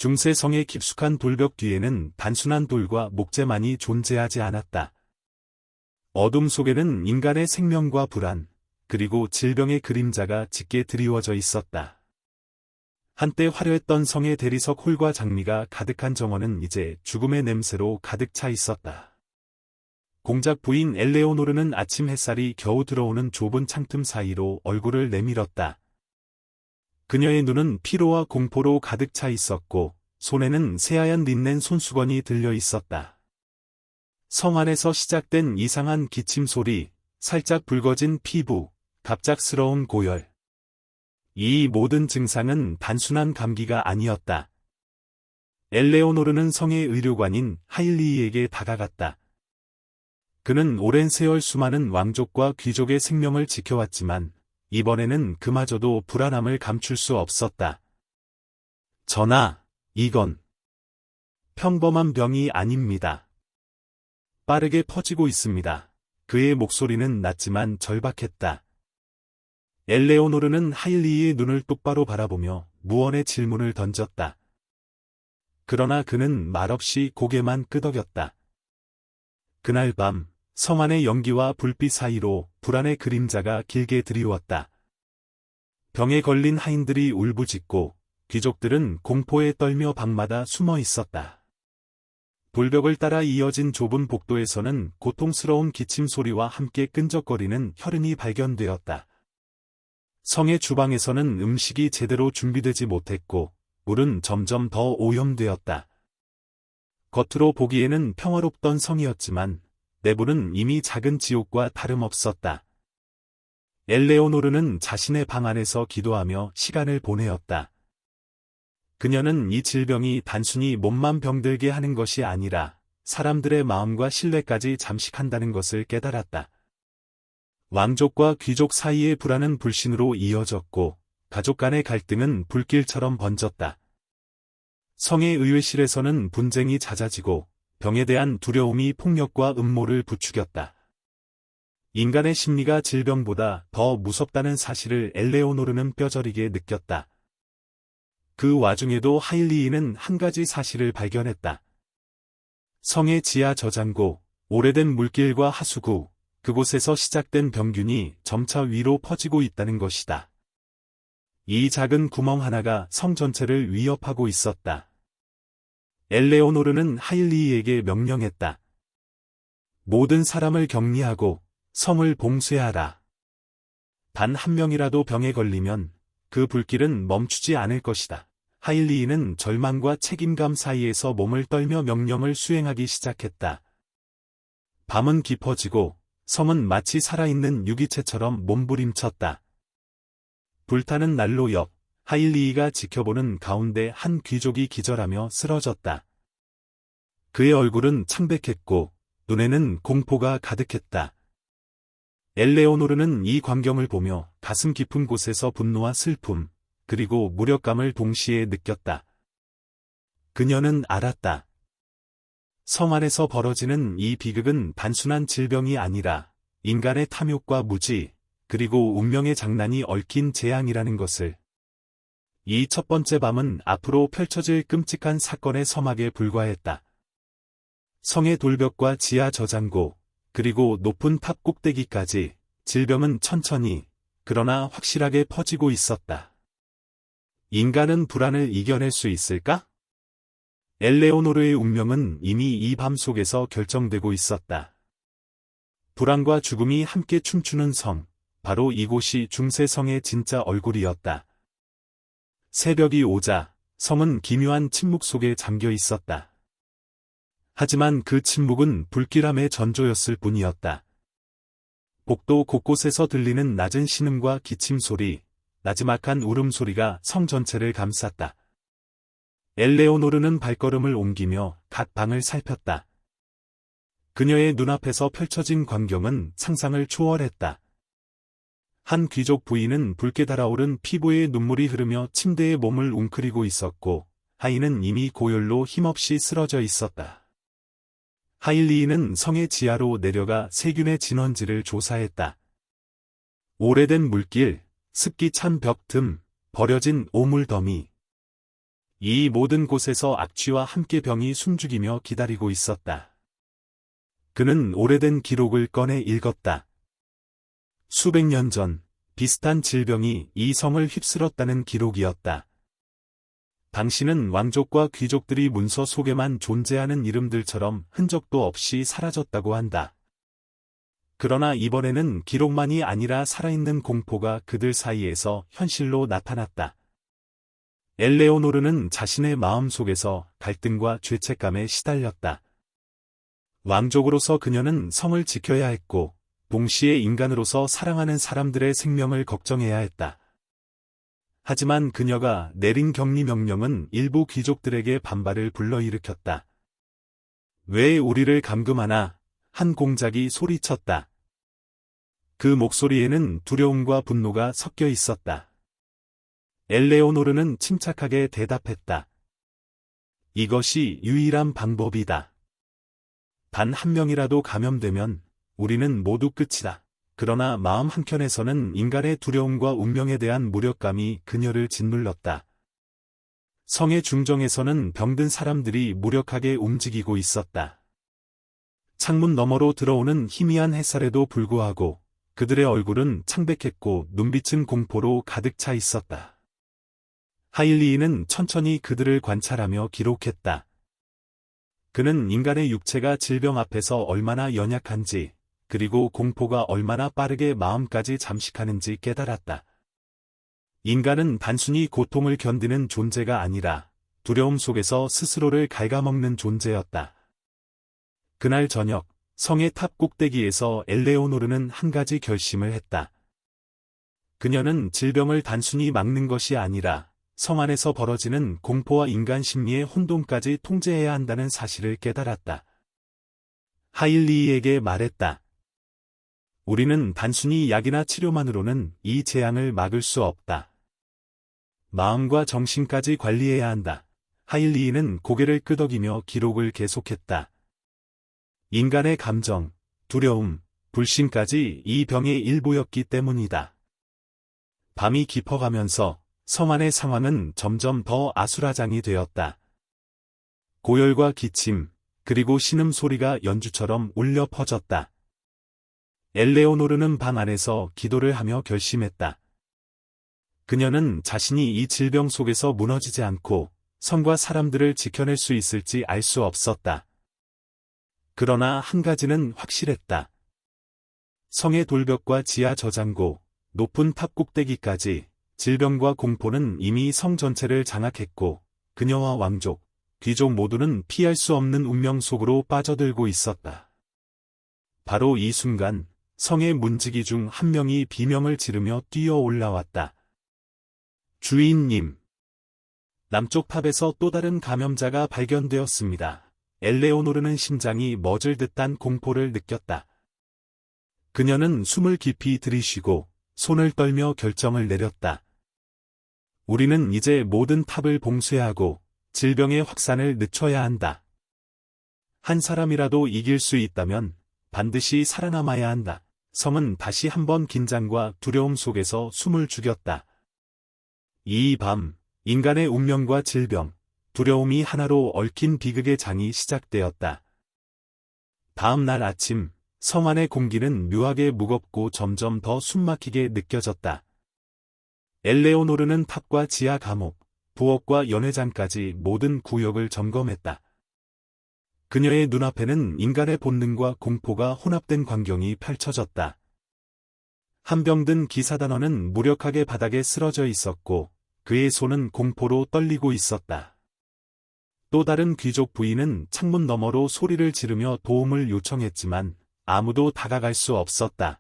중세성의 깊숙한 돌벽 뒤에는 단순한 돌과 목재만이 존재하지 않았다. 어둠 속에는 인간의 생명과 불안, 그리고 질병의 그림자가 짙게 드리워져 있었다. 한때 화려했던 성의 대리석 홀과 장미가 가득한 정원은 이제 죽음의 냄새로 가득 차 있었다. 공작 부인 엘레오노르는 아침 햇살이 겨우 들어오는 좁은 창틈 사이로 얼굴을 내밀었다. 그녀의 눈은 피로와 공포로 가득 차 있었고 손에는 새하얀 린넨 손수건이 들려 있었다. 성 안에서 시작된 이상한 기침 소리, 살짝 붉어진 피부, 갑작스러운 고열. 이 모든 증상은 단순한 감기가 아니었다. 엘레오노르는 성의 의료관인 하일리이에게 다가갔다. 그는 오랜 세월 수많은 왕족과 귀족의 생명을 지켜왔지만 이번에는 그마저도 불안함을 감출 수 없었다. 전하, 이건 평범한 병이 아닙니다. 빠르게 퍼지고 있습니다. 그의 목소리는 낮지만 절박했다. 엘레오노르는 하일리의 눈을 똑바로 바라보며 무언의 질문을 던졌다. 그러나 그는 말없이 고개만 끄덕였다. 그날 밤, 성 안의 연기와 불빛 사이로 불안의 그림자가 길게 드리웠다. 병에 걸린 하인들이 울부짖고 귀족들은 공포에 떨며 방마다 숨어 있었다. 돌벽을 따라 이어진 좁은 복도에서는 고통스러운 기침 소리와 함께 끈적거리는 혈흔이 발견되었다. 성의 주방에서는 음식이 제대로 준비되지 못했고 물은 점점 더 오염되었다. 겉으로 보기에는 평화롭던 성이었지만 내부는 이미 작은 지옥과 다름없었다. 엘레오노르는 자신의 방 안에서 기도하며 시간을 보내었다. 그녀는 이 질병이 단순히 몸만 병들게 하는 것이 아니라 사람들의 마음과 신뢰까지 잠식한다는 것을 깨달았다. 왕족과 귀족 사이의 불안은 불신으로 이어졌고 가족 간의 갈등은 불길처럼 번졌다. 성의 의회실에서는 분쟁이 잦아지고 병에 대한 두려움이 폭력과 음모를 부추겼다. 인간의 심리가 질병보다 더 무섭다는 사실을 엘레오노르는 뼈저리게 느꼈다. 그 와중에도 하일리이는 한 가지 사실을 발견했다. 성의 지하 저장고, 오래된 물길과 하수구, 그곳에서 시작된 병균이 점차 위로 퍼지고 있다는 것이다. 이 작은 구멍 하나가 성 전체를 위협하고 있었다. 엘레오노르는 하일리이에게 명령했다. 모든 사람을 격리하고 성을 봉쇄하라. 단 한 명이라도 병에 걸리면 그 불길은 멈추지 않을 것이다. 하일리이는 절망과 책임감 사이에서 몸을 떨며 명령을 수행하기 시작했다. 밤은 깊어지고 성은 마치 살아있는 유기체처럼 몸부림쳤다. 불타는 난로 옆, 하일리이가 지켜보는 가운데 한 귀족이 기절하며 쓰러졌다. 그의 얼굴은 창백했고 눈에는 공포가 가득했다. 엘레오노르는 이 광경을 보며 가슴 깊은 곳에서 분노와 슬픔, 그리고 무력감을 동시에 느꼈다. 그녀는 알았다. 성 안에서 벌어지는 이 비극은 단순한 질병이 아니라 인간의 탐욕과 무지, 그리고 운명의 장난이 얽힌 재앙이라는 것을. 이 첫 번째 밤은 앞으로 펼쳐질 끔찍한 사건의 서막에 불과했다. 성의 돌벽과 지하 저장고, 그리고 높은 탑 꼭대기까지 질병은 천천히, 그러나 확실하게 퍼지고 있었다. 인간은 불안을 이겨낼 수 있을까? 엘레오노르의 운명은 이미 이 밤 속에서 결정되고 있었다. 불안과 죽음이 함께 춤추는 성, 바로 이곳이 중세성의 진짜 얼굴이었다. 새벽이 오자 성은 기묘한 침묵 속에 잠겨 있었다. 하지만 그 침묵은 불길함의 전조였을 뿐이었다. 복도 곳곳에서 들리는 낮은 신음과 기침 소리, 나지막한 울음소리가 성 전체를 감쌌다. 엘레오노르는 발걸음을 옮기며 각 방을 살폈다. 그녀의 눈앞에서 펼쳐진 광경은 상상을 초월했다. 한 귀족 부인은 붉게 달아오른 피부에 눈물이 흐르며 침대에 몸을 웅크리고 있었고, 하인은 이미 고열로 힘없이 쓰러져 있었다. 하일리이는 성의 지하로 내려가 세균의 진원지를 조사했다. 오래된 물길, 습기 찬 벽 틈, 버려진 오물 더미. 이 모든 곳에서 악취와 함께 병이 숨죽이며 기다리고 있었다. 그는 오래된 기록을 꺼내 읽었다. 수백 년 전, 비슷한 질병이 이 성을 휩쓸었다는 기록이었다. 당시는 왕족과 귀족들이 문서 속에만 존재하는 이름들처럼 흔적도 없이 사라졌다고 한다. 그러나 이번에는 기록만이 아니라 살아있는 공포가 그들 사이에서 현실로 나타났다. 엘레오노르는 자신의 마음속에서 갈등과 죄책감에 시달렸다. 왕족으로서 그녀는 성을 지켜야 했고, 동시에 인간으로서 사랑하는 사람들의 생명을 걱정해야 했다. 하지만 그녀가 내린 격리 명령은 일부 귀족들에게 반발을 불러일으켰다. 왜 우리를 감금하나? 한 공작이 소리쳤다. 그 목소리에는 두려움과 분노가 섞여 있었다. 엘레오노르는 침착하게 대답했다. 이것이 유일한 방법이다. 단 한 명이라도 감염되면 우리는 모두 끝이다. 그러나 마음 한켠에서는 인간의 두려움과 운명에 대한 무력감이 그녀를 짓눌렀다. 성의 중정에서는 병든 사람들이 무력하게 움직이고 있었다. 창문 너머로 들어오는 희미한 햇살에도 불구하고 그들의 얼굴은 창백했고 눈빛은 공포로 가득 차 있었다. 하일리인은 천천히 그들을 관찰하며 기록했다. 그는 인간의 육체가 질병 앞에서 얼마나 연약한지, 그리고 공포가 얼마나 빠르게 마음까지 잠식하는지 깨달았다. 인간은 단순히 고통을 견디는 존재가 아니라 두려움 속에서 스스로를 갉아먹는 존재였다. 그날 저녁, 성의 탑 꼭대기에서 엘레오노르는 한 가지 결심을 했다. 그녀는 질병을 단순히 막는 것이 아니라 성 안에서 벌어지는 공포와 인간 심리의 혼돈까지 통제해야 한다는 사실을 깨달았다. 하일리에게 말했다. 우리는 단순히 약이나 치료만으로는 이 재앙을 막을 수 없다. 마음과 정신까지 관리해야 한다. 하일리는 고개를 끄덕이며 기록을 계속했다. 인간의 감정, 두려움, 불신까지 이 병의 일부였기 때문이다. 밤이 깊어가면서 성 안의 상황은 점점 더 아수라장이 되었다. 고열과 기침, 그리고 신음소리가 연주처럼 울려 퍼졌다. 엘레오노르는 방 안에서 기도를 하며 결심했다. 그녀는 자신이 이 질병 속에서 무너지지 않고 성과 사람들을 지켜낼 수 있을지 알 수 없었다. 그러나 한 가지는 확실했다. 성의 돌벽과 지하 저장고, 높은 탑 꼭대기까지 질병과 공포는 이미 성 전체를 장악했고 그녀와 왕족, 귀족 모두는 피할 수 없는 운명 속으로 빠져들고 있었다. 바로 이 순간 성의 문지기 중 한 명이 비명을 지르며 뛰어 올라왔다. 주인님! 남쪽 탑에서 또 다른 감염자가 발견되었습니다. 엘레오노르는 심장이 멎을 듯한 공포를 느꼈다. 그녀는 숨을 깊이 들이쉬고 손을 떨며 결정을 내렸다. 우리는 이제 모든 탑을 봉쇄하고 질병의 확산을 늦춰야 한다. 한 사람이라도 이길 수 있다면 반드시 살아남아야 한다. 성은 다시 한번 긴장과 두려움 속에서 숨을 죽였다. 이 밤, 인간의 운명과 질병, 두려움이 하나로 얽힌 비극의 장이 시작되었다. 다음 날 아침, 성 안의 공기는 묘하게 무겁고 점점 더 숨막히게 느껴졌다. 엘레오노르는 탑과 지하 감옥, 부엌과 연회장까지 모든 구역을 점검했다. 그녀의 눈앞에는 인간의 본능과 공포가 혼합된 광경이 펼쳐졌다. 한 병든 기사단원은 무력하게 바닥에 쓰러져 있었고 그의 손은 공포로 떨리고 있었다. 또 다른 귀족 부인은 창문 너머로 소리를 지르며 도움을 요청했지만 아무도 다가갈 수 없었다.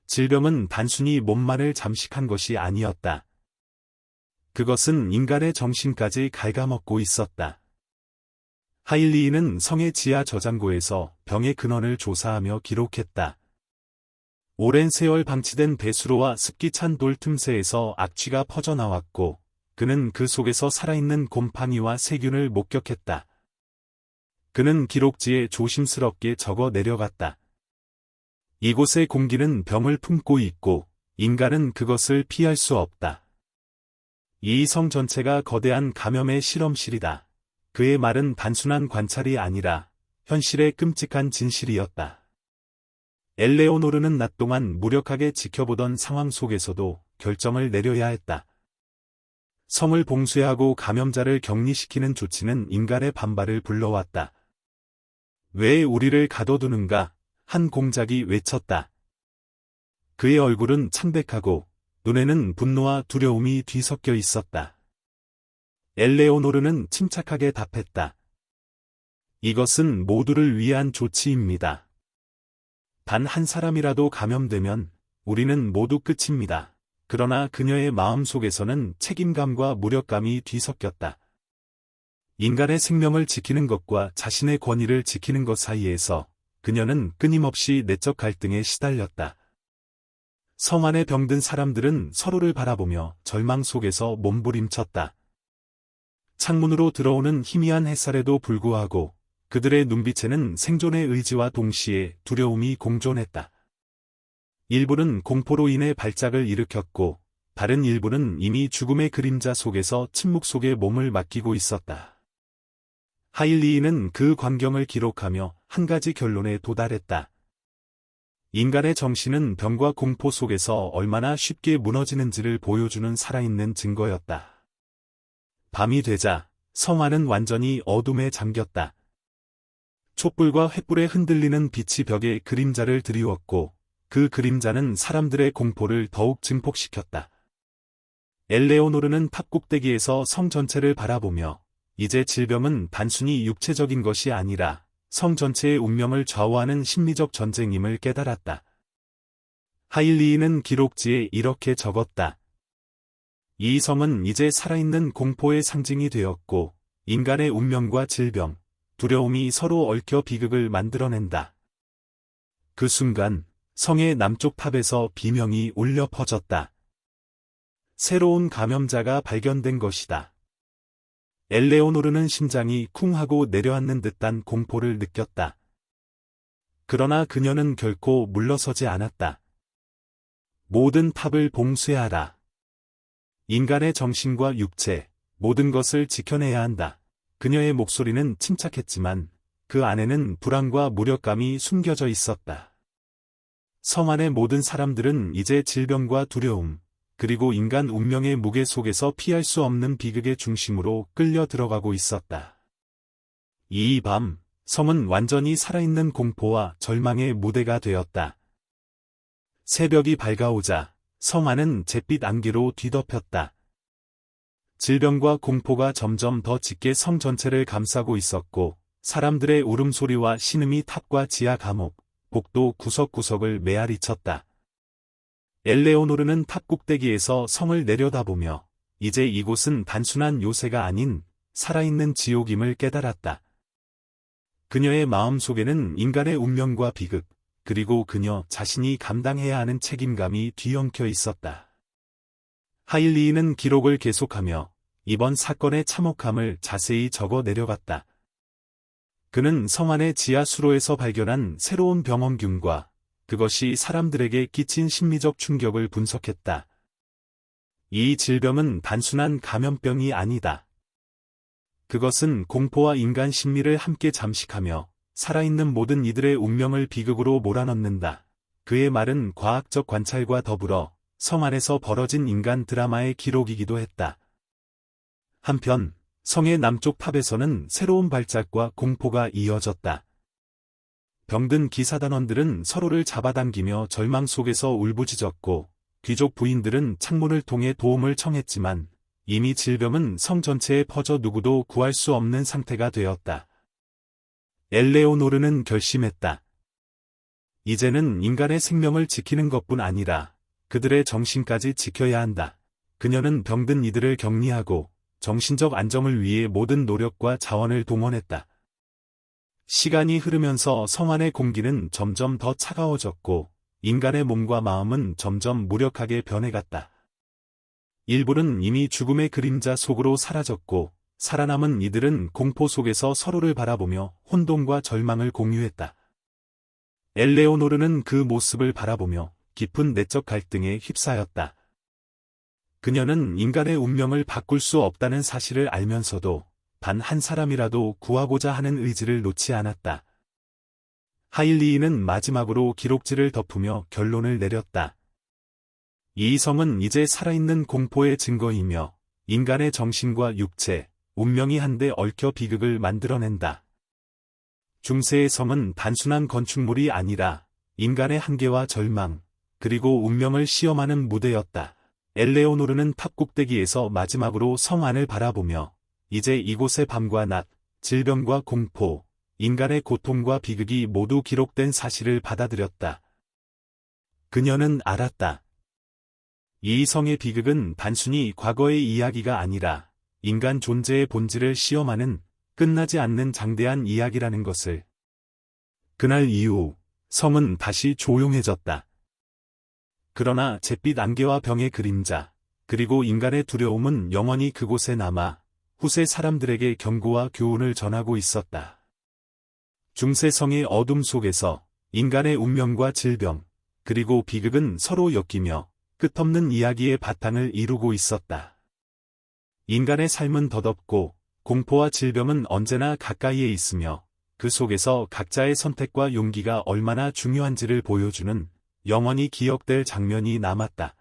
질병은 단순히 몸만을 잠식한 것이 아니었다. 그것은 인간의 정신까지 갉아먹고 있었다. 하일리는 성의 지하 저장고에서 병의 근원을 조사하며 기록했다. 오랜 세월 방치된 배수로와 습기 찬 돌 틈새에서 악취가 퍼져나왔고 그는 그 속에서 살아있는 곰팡이와 세균을 목격했다. 그는 기록지에 조심스럽게 적어 내려갔다. 이곳의 공기는 병을 품고 있고 인간은 그것을 피할 수 없다. 이 성 전체가 거대한 감염의 실험실이다. 그의 말은 단순한 관찰이 아니라 현실의 끔찍한 진실이었다. 엘레오노르는 낮 동안 무력하게 지켜보던 상황 속에서도 결정을 내려야 했다. 성을 봉쇄하고 감염자를 격리시키는 조치는 인간의 반발을 불러왔다. 왜 우리를 가둬두는가? 한 공작이 외쳤다. 그의 얼굴은 창백하고 눈에는 분노와 두려움이 뒤섞여 있었다. 엘레오노르는 침착하게 답했다. 이것은 모두를 위한 조치입니다. 단 한 사람이라도 감염되면 우리는 모두 끝입니다. 그러나 그녀의 마음 속에서는 책임감과 무력감이 뒤섞였다. 인간의 생명을 지키는 것과 자신의 권위를 지키는 것 사이에서 그녀는 끊임없이 내적 갈등에 시달렸다. 성 안에 병든 사람들은 서로를 바라보며 절망 속에서 몸부림쳤다. 창문으로 들어오는 희미한 햇살에도 불구하고 그들의 눈빛에는 생존의 의지와 동시에 두려움이 공존했다. 일부는 공포로 인해 발작을 일으켰고 다른 일부는 이미 죽음의 그림자 속에서 침묵 속에 몸을 맡기고 있었다. 하일리인은 그 광경을 기록하며 한 가지 결론에 도달했다. 인간의 정신은 병과 공포 속에서 얼마나 쉽게 무너지는지를 보여주는 살아있는 증거였다. 밤이 되자 성 안은 완전히 어둠에 잠겼다. 촛불과 횃불에 흔들리는 빛이 벽에 그림자를 드리웠고 그 그림자는 사람들의 공포를 더욱 증폭시켰다. 엘레오노르는 탑 꼭대기에서 성 전체를 바라보며 이제 질병은 단순히 육체적인 것이 아니라 성 전체의 운명을 좌우하는 심리적 전쟁임을 깨달았다. 하일리인은 기록지에 이렇게 적었다. 이 성은 이제 살아있는 공포의 상징이 되었고 인간의 운명과 질병, 두려움이 서로 얽혀 비극을 만들어낸다. 그 순간 성의 남쪽 탑에서 비명이 울려 퍼졌다. 새로운 감염자가 발견된 것이다. 엘레오노르는 심장이 쿵 하고 내려앉는 듯한 공포를 느꼈다. 그러나 그녀는 결코 물러서지 않았다. 모든 탑을 봉쇄하라. 인간의 정신과 육체, 모든 것을 지켜내야 한다. 그녀의 목소리는 침착했지만 그 안에는 불안과 무력감이 숨겨져 있었다. 성 안의 모든 사람들은 이제 질병과 두려움, 그리고 인간 운명의 무게 속에서 피할 수 없는 비극의 중심으로 끌려 들어가고 있었다. 이 밤, 성은 완전히 살아있는 공포와 절망의 무대가 되었다. 새벽이 밝아오자 성 안은 잿빛 안개로 뒤덮였다. 질병과 공포가 점점 더 짙게 성 전체를 감싸고 있었고 사람들의 울음소리와 신음이 탑과 지하 감옥, 복도 구석구석을 메아리쳤다. 엘레오노르는 탑 꼭대기에서 성을 내려다보며 이제 이곳은 단순한 요새가 아닌 살아있는 지옥임을 깨달았다. 그녀의 마음속에는 인간의 운명과 비극, 그리고 그녀 자신이 감당해야 하는 책임감이 뒤엉켜 있었다. 하일리인은 기록을 계속하며 이번 사건의 참혹함을 자세히 적어 내려갔다. 그는 성 안의 지하 수로에서 발견한 새로운 병원균과 그것이 사람들에게 끼친 심리적 충격을 분석했다. 이 질병은 단순한 감염병이 아니다. 그것은 공포와 인간 심리를 함께 잠식하며 살아있는 모든 이들의 운명을 비극으로 몰아넣는다. 그의 말은 과학적 관찰과 더불어 성 안에서 벌어진 인간 드라마의 기록이기도 했다. 한편 성의 남쪽 탑에서는 새로운 발작과 공포가 이어졌다. 병든 기사단원들은 서로를 잡아당기며 절망 속에서 울부짖었고 귀족 부인들은 창문을 통해 도움을 청했지만 이미 질병은 성 전체에 퍼져 누구도 구할 수 없는 상태가 되었다. 엘레오노르는 결심했다. 이제는 인간의 생명을 지키는 것뿐 아니라 그들의 정신까지 지켜야 한다. 그녀는 병든 이들을 격리하고 정신적 안정을 위해 모든 노력과 자원을 동원했다. 시간이 흐르면서 성 안의 공기는 점점 더 차가워졌고 인간의 몸과 마음은 점점 무력하게 변해갔다. 일부는 이미 죽음의 그림자 속으로 사라졌고 살아남은 이들은 공포 속에서 서로를 바라보며 혼돈과 절망을 공유했다. 엘레오노르는 그 모습을 바라보며 깊은 내적 갈등에 휩싸였다. 그녀는 인간의 운명을 바꿀 수 없다는 사실을 알면서도 단 한 사람이라도 구하고자 하는 의지를 놓지 않았다. 하일리히는 마지막으로 기록지를 덮으며 결론을 내렸다. 이 성은 이제 살아있는 공포의 증거이며 인간의 정신과 육체, 운명이 한데 얽혀 비극을 만들어낸다. 중세의 성은 단순한 건축물이 아니라 인간의 한계와 절망, 그리고 운명을 시험하는 무대였다. 엘레오노르는 탑 꼭대기에서 마지막으로 성 안을 바라보며 이제 이곳의 밤과 낮, 질병과 공포, 인간의 고통과 비극이 모두 기록된 사실을 받아들였다. 그녀는 알았다. 이 성의 비극은 단순히 과거의 이야기가 아니라 인간 존재의 본질을 시험하는 끝나지 않는 장대한 이야기라는 것을. 그날 이후 성은 다시 조용해졌다. 그러나 잿빛 안개와 병의 그림자, 그리고 인간의 두려움은 영원히 그곳에 남아 후세 사람들에게 경고와 교훈을 전하고 있었다. 중세성의 어둠 속에서 인간의 운명과 질병, 그리고 비극은 서로 엮이며 끝없는 이야기의 바탕을 이루고 있었다. 인간의 삶은 덧없고 공포와 질병은 언제나 가까이에 있으며 그 속에서 각자의 선택과 용기가 얼마나 중요한지를 보여주는 영원히 기억될 장면이 남았다.